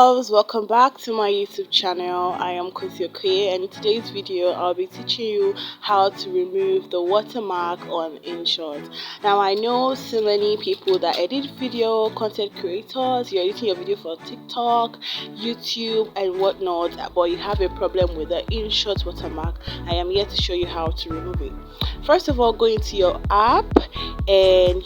loves, welcome back to my YouTube channel. I am Kaale, and in today's video I'll be teaching you how to remove the watermark on Inshot. Now I know so many people that edit video, content creators, you're editing your video for TikTok, YouTube and whatnot, but you have a problem with the Inshot watermark. I am here to show you how to remove it. First of all, go into your app and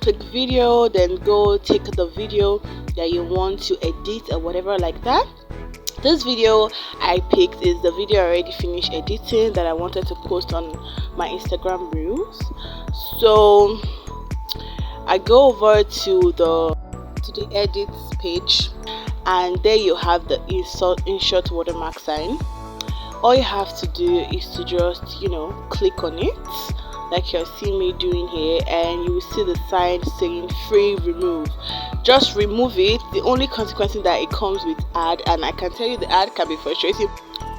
click video, then go take the video that you want to edit or whatever like that. This video I picked is the video I already finished editing that I wanted to post on my Instagram reels. So I go over to the edits page, and there you have the Inshot watermark sign. All you have to do is to just click on it like you're seeing me doing here, and you will see the sign saying free remove. Just remove it. The only consequence is that it comes with ad, and I can tell you the ad can be frustrating,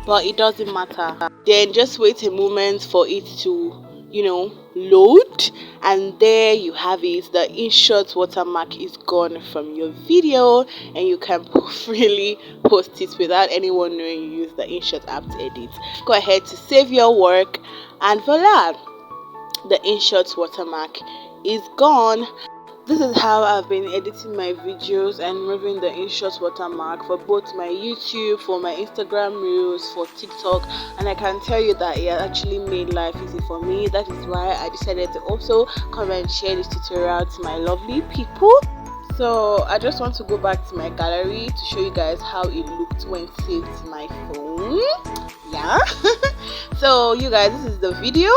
but it doesn't matter. Then just wait a moment for it to load, and there you have it. The Inshot watermark is gone from your video, and you can freely post it without anyone knowing you use the Inshot app to edit. Go ahead to save your work, and voila, the Inshot watermark is gone. This is how I've been editing my videos and removing the Inshot watermark for both my YouTube, for my Instagram reels, for TikTok, and I can tell you that it actually made life easy for me. That is why I decided to also come and share this tutorial to my lovely people. So I just want to go back to my gallery to show you guys how it looked when saved to my phone. Yeah. So you guys, this is the video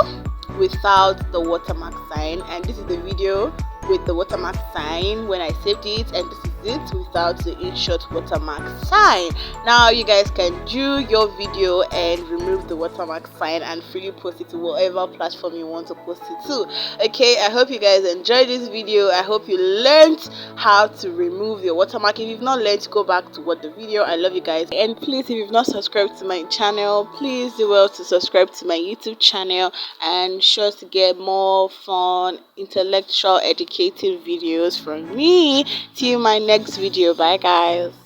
without the watermark sign, and this is the video with the watermark sign when I saved it, and this is it without the Inshot watermark sign. Now you guys can do your video and remove the watermark sign and freely post it to whatever platform you want to post it to. Okay, I hope you guys enjoyed this video. I hope you learned how to remove your watermark. If you've not learned, go back to watch the video. I love you guys, and please, if you've not subscribed to my channel, please do well to subscribe to my YouTube channel and sure to get more fun, intellectual, educative videos from me. See you in my next video. Bye guys.